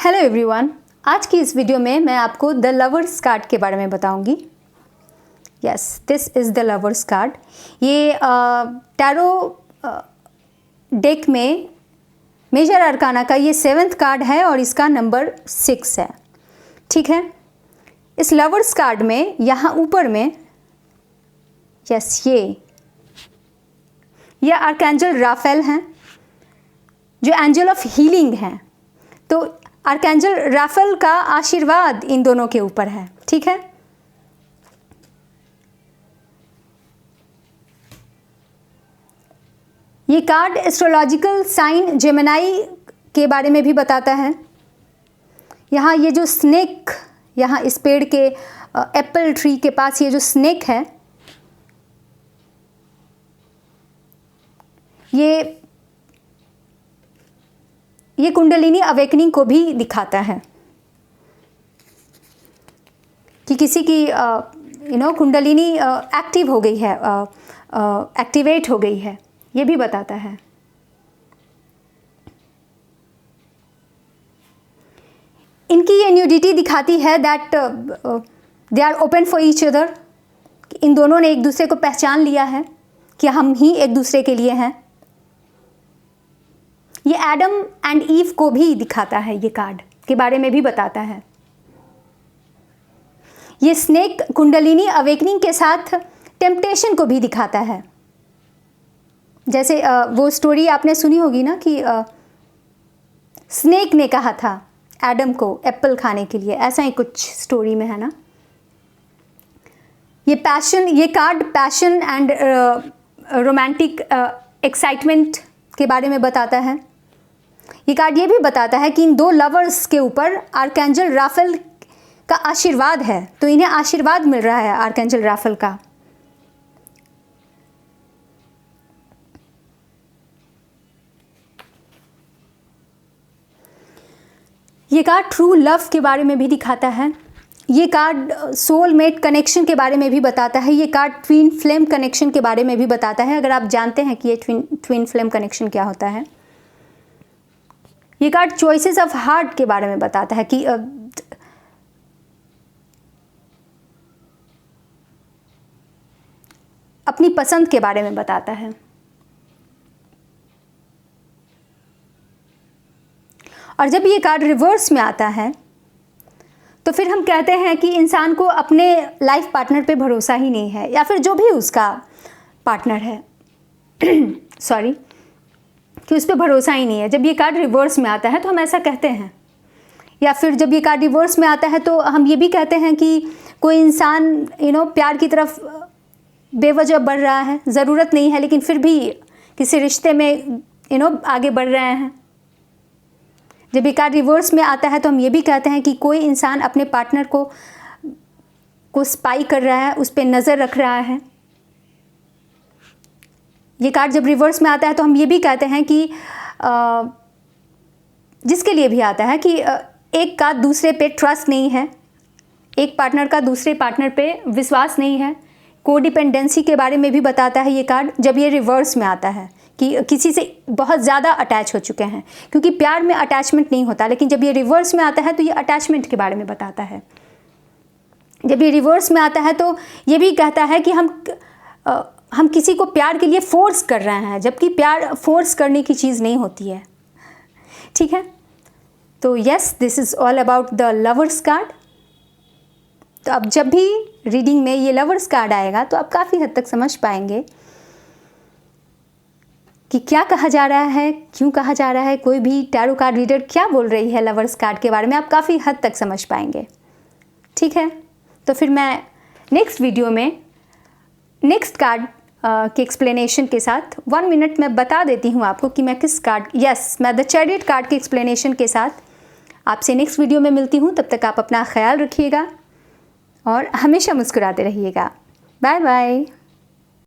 Hello everyone, आज की इस वीडियो में मैं आपको द लवर्स कार्ड के बारे में बताऊंगी। Yes, this is the lovers card. ये टैरो डेक में मेजर अरकाना का ये 7th कार्ड है और इसका नंबर 6 है। ठीक है, इस लवर्स कार्ड में यहाँ ऊपर में यस ये आर्कएंजल राफेल हैं जो एंजल ऑफ हीलिंग हैं। तो आर्कएंजल राफेल का आशीर्वाद इन दोनों के ऊपर है। ठीक है, ये कार्ड एस्ट्रोलॉजिकल साइन जेमिनी के बारे में भी बताता है। यहाँ ये जो स्नेक, यहाँ इस पेड़ के एप्पल ट्री के पास ये जो स्नेक है, ये कुंडलिनी अवेकनिंग को भी दिखाता है कि किसी की कुंडलिनी एक्टिव हो गई है, एक्टिवेट हो गई है, ये भी बताता है। इनकी ये न्यूडिटी दिखाती है that they are open for each other. इन दोनों ने एक दूसरे को पहचान लिया है कि हम ही एक दूसरे के लिए हैं। ये एडम एंड ईव को भी दिखाता है, ये कार्ड के बारे में भी बताता है। ये स्नेक कुंडलिनी अवेकनिंग के साथ टेम्पटेशन को भी दिखाता है। जैसे वो स्टोरी आपने सुनी होगी ना कि स्नेक ने कहा था एडम को एप्पल खाने के लिए, ऐसा ही कुछ स्टोरी में है ना। ये पैशन, ये card passion and romantic excitement के बारे में बताता है। ये कार्ड ये भी बताता है कि इन दो लवर्स के ऊपर आर्कएंजल राफेल का आशीर्वाद है, तो इन्हें आशीर्वाद मिल रहा है आर्कएंजल राफेल का। ये कार्ड ट्रू लव के बारे में भी दिखाता है। ये कार्ड सोलमेट कनेक्शन के बारे में भी बताता है। ये कार्ड ट्विन फ्लेम कनेक्शन के बारे में भी बताता है, अगर आप जानते हैं कि ये ट्विन फ्लेम कनेक्शन क्या होता है। ये कार्ड चॉइसेस ऑफ हार्ट के बारे में बताता है कि अपनी पसंद के बारे में बताता है। और जब ये कार्ड रिवर्स में आता है तो फिर हम कहते हैं कि इंसान को अपने लाइफ पार्टनर पे भरोसा ही नहीं है, या फिर जो भी उसका पार्टनर है सॉरी, कि उस पर भरोसा ही नहीं है। जब ये कार्ड रिवर्स में आता है तो हम ऐसा कहते हैं। या फिर जब ये कार्ड रिवर्स में आता है तो हम ये भी कहते हैं कि कोई इंसान प्यार की तरफ बेवजह बढ़ रहा है, ज़रूरत नहीं है लेकिन फिर भी किसी रिश्ते में आगे बढ़ रहे हैं। जब ये कार्ड रिवर्स में आता है तो हम ये भी कहते हैं कि कोई इंसान अपने पार्टनर को स्पाई कर रहा है, उस पर नज़र रख रहा है। ये कार्ड जब रिवर्स में आता है तो हम ये भी कहते हैं कि जिसके लिए भी आता है कि एक का दूसरे पे ट्रस्ट नहीं है, एक पार्टनर का दूसरे पार्टनर पे विश्वास नहीं है। कोडिपेंडेंसी के बारे में भी बताता है ये कार्ड जब ये रिवर्स में आता है, कि किसी से बहुत ज़्यादा अटैच हो चुके हैं, क्योंकि प्यार में अटैचमेंट नहीं होता, लेकिन जब ये रिवर्स में आता है तो ये अटैचमेंट के बारे में बताता है। जब ये रिवर्स में आता है तो ये भी कहता है कि हम किसी को प्यार के लिए फोर्स कर रहे हैं, जबकि प्यार फोर्स करने की चीज़ नहीं होती है। ठीक है, तो yes, this is all about the lovers card. तो अब जब भी रीडिंग में ये लवर्स कार्ड आएगा तो आप काफ़ी हद तक समझ पाएंगे कि क्या कहा जा रहा है, क्यों कहा जा रहा है, कोई भी टैरो कार्ड रीडर क्या बोल रही है लवर्स कार्ड के बारे में, आप काफ़ी हद तक समझ पाएंगे। ठीक है, तो फिर मैं नेक्स्ट वीडियो में नेक्स्ट कार्ड के एक्सप्लेनेशन के साथ 1 मिनट में बता देती हूँ आपको कि मैं किस कार्ड, मैं द चैरियट कार्ड के एक्सप्लेनेशन के साथ आपसे नेक्स्ट वीडियो में मिलती हूँ। तब तक आप अपना ख्याल रखिएगा और हमेशा मुस्कुराते रहिएगा। Bye bye.